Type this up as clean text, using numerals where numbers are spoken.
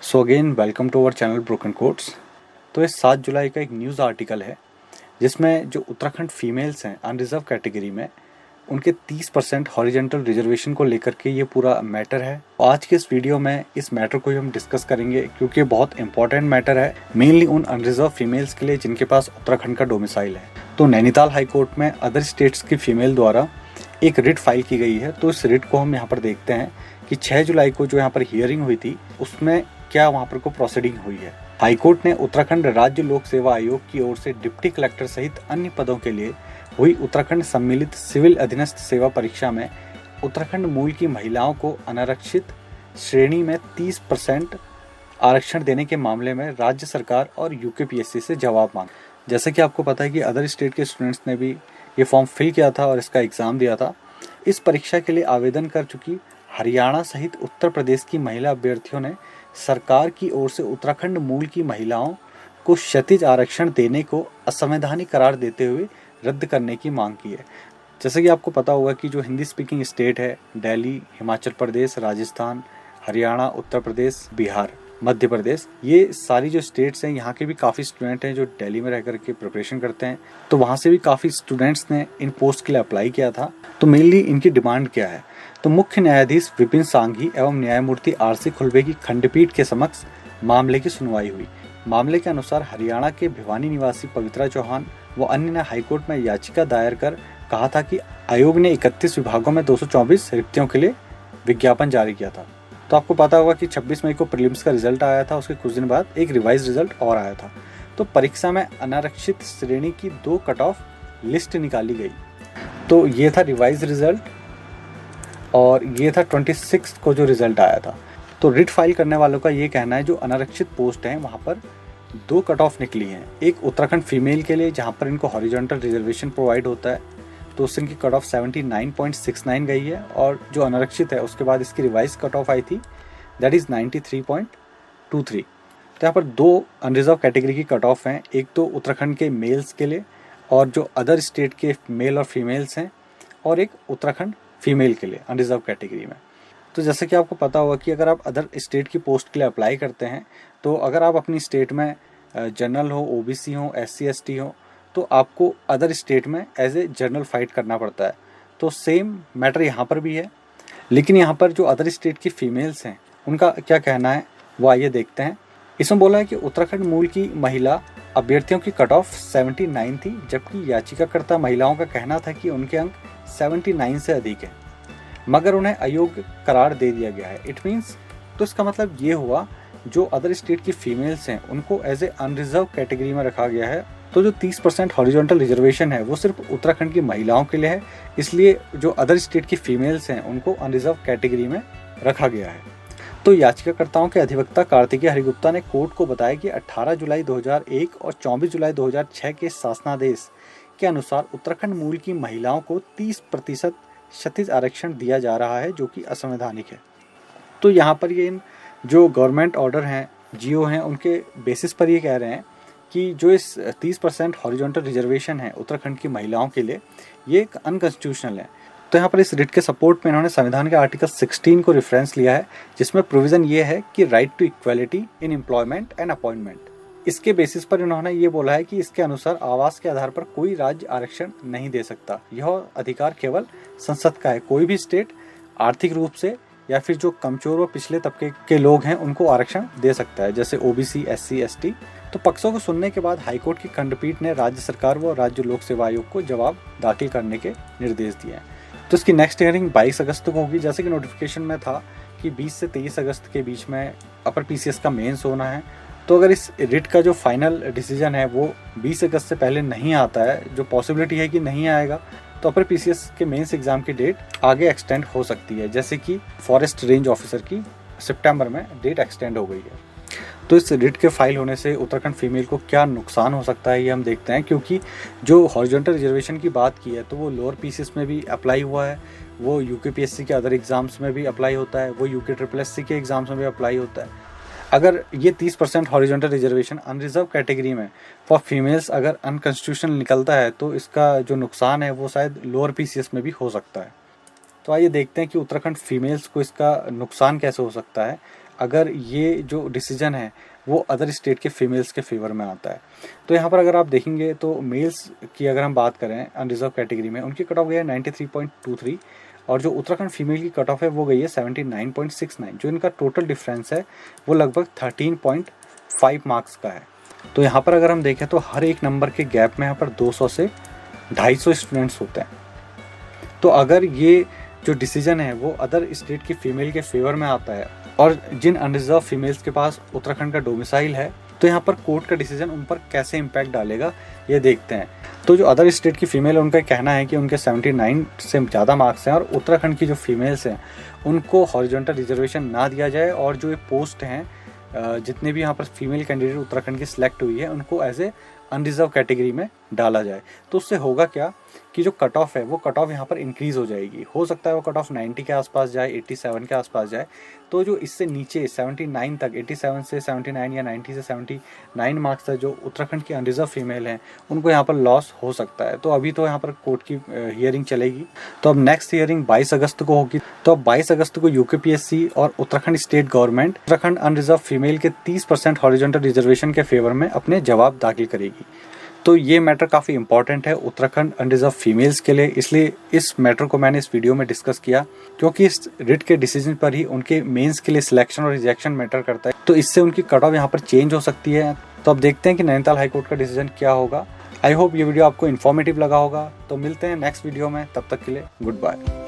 So again welcome to our channel Broken Quotes. तो ये 7 जुलाई का एक न्यूज़ आर्टिकल है जिसमें जो उत्तराखंड फीमेल्स हैं अनरिजर्व कैटेगरी में उनके 30% हॉरिजॉन्टल रिजर्वेशन को लेकर के ये पूरा मैटर है। आज के इस वीडियो में इस मैटर को ही हम डिस्कस करेंगे क्योंकि ये बहुत इंपॉर्टेंट मैटर है, मेनली उन अनरिजर्व फीमेल्स के लिए जिनके पास उत्तराखंड का डोमिसाइल है। तो नैनीताल हाई कोर्ट में अदर स्टेट्स की फीमेल द्वारा एक रिट फाइल की गई है। तो इस रिट को हम यहाँ पर देखते हैं कि 6 जुलाई को जो यहाँ पर हियरिंग हुई थी उसमें क्या वहाँ पर को प्रोसीडिंग हुई है। हाईकोर्ट ने उत्तराखंड राज्य लोक सेवा आयोग की ओर से डिप्टी कलेक्टर सहित अन्य पदों के लिए हुई उत्तराखंड सम्मिलित सिविल अधीनस्थ सेवा परीक्षा में उत्तराखंड मूल की महिलाओं को अनारक्षित श्रेणी में 30% आरक्षण देने के मामले में राज्य सरकार और यूकेपीएससी से जवाब मांगा। जैसे कि आपको पता है कि अदर स्टेट के स्टूडेंट्स ने भी ये फॉर्म फिल किया था और इसका एग्ज़ाम दिया था। इस परीक्षा के लिए आवेदन कर चुकी हरियाणा सहित उत्तर प्रदेश की महिला अभ्यर्थियों ने सरकार की ओर से उत्तराखंड मूल की महिलाओं को क्षैतिज आरक्षण देने को असंवैधानिक करार देते हुए रद्द करने की मांग की है। जैसे कि आपको पता होगा कि जो हिंदी स्पीकिंग स्टेट है दिल्ली, हिमाचल प्रदेश, राजस्थान, हरियाणा, उत्तर प्रदेश, बिहार, मध्य प्रदेश, ये सारी जो स्टेट्स हैं यहाँ के भी काफ़ी स्टूडेंट हैं जो दिल्ली में रह कर के प्रिपरेशन करते हैं। तो वहाँ से भी काफ़ी स्टूडेंट्स ने इन पोस्ट के लिए अप्लाई किया था। तो मेनली इनकी डिमांड क्या है? तो मुख्य न्यायाधीश विपिन सांघी एवं न्यायमूर्ति आर.सी. खुल्बे की खंडपीठ के समक्ष मामले की सुनवाई हुई। मामले के अनुसार हरियाणा के भिवानी निवासी पवित्रा चौहान व अन्य ने हाईकोर्ट में याचिका दायर कर कहा था कि आयोग ने 31 विभागों में 224 रिक्तियों के लिए विज्ञापन जारी किया था। तो आपको पता होगा कि 26 मई को प्रीलिम्स का रिजल्ट आया था, उसके कुछ दिन बाद एक रिवाइज रिजल्ट और आया था। तो परीक्षा में अनारक्षित श्रेणी की 2 कट ऑफ लिस्ट निकाली गई। तो ये था रिवाइज रिजल्ट और ये था 26 को जो रिजल्ट आया था। तो रिट फाइल करने वालों का ये कहना है जो अनारक्षित पोस्ट हैं वहाँ पर 2 कट ऑफ निकली हैं। एक उत्तराखंड फीमेल के लिए जहाँ पर इनको हॉरिजॉन्टल रिजर्वेशन प्रोवाइड होता है तो उससे इनकी कट ऑफ 79.69 गई है, और जो अनारक्षित है उसके बाद इसकी रिवाइज कट ऑफ आई थी दैट इज़ 93.23। तो यहाँ पर 2 अनरिजर्व कैटेगरी की कट ऑफ हैं, एक तो उत्तराखंड के मेल्स के लिए और जो अदर स्टेट के मेल और फीमेल्स हैं, और एक उत्तराखंड फीमेल के लिए अनरिजर्व कैटेगरी में। तो जैसे कि आपको पता होगा कि अगर आप अदर स्टेट की पोस्ट के लिए अप्लाई करते हैं तो अगर आप अपनी स्टेट में जनरल हो, ओबीसी हो, एससी एसटी हो तो आपको अदर स्टेट में एज ए जनरल फाइट करना पड़ता है। तो सेम मैटर यहाँ पर भी है, लेकिन यहाँ पर जो अदर स्टेट की फीमेल्स हैं उनका क्या कहना है वो आइए देखते हैं। इसमें बोला है कि उत्तराखंड मूल की महिला अभ्यर्थियों की कट ऑफ 79 थी, जबकि याचिकाकर्ता महिलाओं का कहना था कि उनके अंक 79 से अधिक है, मगर उन्हें अयोग्य करार दे दिया गया है। इट मीन्स, तो इसका मतलब ये हुआ जो अदर स्टेट की फीमेल्स हैं उनको एज ए अनरिजर्व कैटेगरी में रखा गया है। तो जो 30% हॉरिजॉन्टल रिजर्वेशन है वो सिर्फ उत्तराखंड की महिलाओं के लिए है, इसलिए जो अदर स्टेट की फीमेल्स हैं उनको अनरिजर्व कैटेगरी में रखा गया है। तो याचिकाकर्ताओं के अधिवक्ता कार्तिकेय हरिगुप्ता ने कोर्ट को बताया कि 18 जुलाई 2001 और 24 जुलाई 2006 के शासनादेश के अनुसार उत्तराखंड मूल की महिलाओं को 30% क्षैतिज आरक्षण दिया जा रहा है जो कि असंवैधानिक है। तो यहाँ पर ये इन जो गवर्नमेंट ऑर्डर हैं, जीओ हैं, उनके बेसिस पर ये कह रहे हैं कि जो इस 30% हॉरिजॉन्टल रिजर्वेशन है उत्तराखंड की महिलाओं के लिए ये अनकॉन्स्टिट्यूशनल है। तो यहाँ पर इस रिट के सपोर्ट में इन्होंने संविधान के आर्टिकल 16 को रेफरेंस लिया है, जिसमें प्रोविज़न ये है कि right to equality in employment and appointment. इसके बेसिस पर इन्होंने ये बोला है कि इसके अनुसार आवास के आधार पर कोई राज्य आरक्षण नहीं दे सकता। यह अधिकार केवल संसद का है। कोई भी स्टेट आर्थिक रूप से या फिर जो कमजोर व पिछले तबके के लोग हैं उनको आरक्षण दे सकता है, जैसे ओबीसी, एससी, एसटी। तो पक्षों को सुनने के बाद हाईकोर्ट की खंडपीठ ने राज्य सरकार व राज्य लोक सेवा आयोग को जवाब दाखिल करने के निर्देश दिए हैं। तो इसकी नेक्स्ट हियरिंग 22 अगस्त को होगी। जैसे कि नोटिफिकेशन में था कि 20 से 23 अगस्त के बीच में अपर पीसीएस का मेंस होना है। तो अगर इस रिट का जो फाइनल डिसीजन है वो 20 अगस्त से पहले नहीं आता है, जो पॉसिबिलिटी है कि नहीं आएगा, तो अपर पीसीएस के मेंस एग्जाम की डेट आगे एक्सटेंड हो सकती है। जैसे कि फॉरेस्ट रेंज ऑफिसर की सितंबर में डेट एक्सटेंड हो गई है। तो इस रिट के फाइल होने से उत्तराखंड फीमेल को क्या नुकसान हो सकता है ये हम देखते हैं, क्योंकि जो हॉरिजॉन्टल रिजर्वेशन की बात की है तो वो लोअर पीसीएस में भी अप्लाई हुआ है, वो यूकेपीएससी के अदर एग्जाम्स में भी अप्लाई होता है, वो यूके SSC के एग्जाम्स में भी अप्लाई होता है। अगर ये 30% हॉरिजॉन्टल रिजर्वेशन अनरिजर्व कैटेगरी में फॉर फीमेल्स अगर अनकॉन्स्टिट्यूशनल निकलता है तो इसका जो नुकसान है वो शायद लोअर पीसीएस में भी हो सकता है। तो आइए देखते हैं कि उत्तराखंड फीमेल्स को इसका नुकसान कैसे हो सकता है अगर ये जो डिसीजन है वो अदर स्टेट के फीमेल्स के फेवर में आता है। तो यहाँ पर अगर आप देखेंगे तो मेल्स की अगर हम बात करें अनरिजर्व कैटेगरी में, उनकी कट ऑफ गई है 93.23 और जो उत्तराखंड फीमेल की कट ऑफ है वो गई है 79.69। जो इनका टोटल डिफरेंस है वो लगभग 13.5 मार्क्स का है। तो यहाँ पर अगर हम देखें तो हर एक नंबर के गैप में यहाँ पर 200 से 250 स्टूडेंट्स होते हैं। तो अगर ये जो डिसीजन है वो अदर स्टेट की फीमेल के फेवर में आता है और जिन अनरिजर्व फीमेल्स के पास उत्तराखंड का डोमिसाइल है, तो यहाँ पर कोर्ट का डिसीजन उन पर कैसे इम्पैक्ट डालेगा ये देखते हैं। तो जो अदर स्टेट की फीमेल है उनका कहना है कि उनके 79 से ज़्यादा मार्क्स हैं और उत्तराखंड की जो फीमेल्स हैं उनको हॉरिजॉन्टल रिजर्वेशन ना दिया जाए और जो ये पोस्ट हैं जितने भी यहाँ पर फीमेल कैंडिडेट उत्तराखंड की सिलेक्ट हुई है उनको एज ए अनरिजर्व कैटेगरी में डाला जाए। तो उससे होगा क्या कि जो कट ऑफ है वो कट ऑफ यहाँ पर इंक्रीज़ हो जाएगी। हो सकता है वो कट ऑफ 90 के आसपास जाए, 87 के आसपास जाए। तो जो इससे नीचे 79 तक, 87 से 79 या 90 से 79 मार्क्स तक जो उत्तराखंड की अनरिजर्व फीमेल हैं उनको यहाँ पर लॉस हो सकता है। तो अभी तो यहाँ पर कोर्ट की हियरिंग चलेगी। तो अब नेक्स्ट हियरिंग 22 अगस्त को होगी। तो अब 22 अगस्त को यूकेपीएससी और Uttarakhand state government Uttarakhand unreserved female के 30% हॉरिजॉन्टल रिजर्वेशन के फेवर में अपने जवाब दाखिल करेगी। तो ये मैटर काफ़ी इंपॉर्टेंट है उत्तराखंड अनरिजर्व फीमेल्स के लिए, इसलिए इस मैटर को मैंने इस वीडियो में डिस्कस किया क्योंकि इस रिट के डिसीजन पर ही उनके मेंस के लिए सिलेक्शन और रिजेक्शन मैटर करता है। तो इससे उनकी कट ऑफ यहाँ पर चेंज हो सकती है। तो अब देखते हैं कि नैनीताल हाईकोर्ट का डिसीजन क्या होगा। आई होप ये वीडियो आपको इन्फॉर्मेटिव लगा होगा। तो मिलते हैं नेक्स्ट वीडियो में, तब तक के लिए गुड बाय।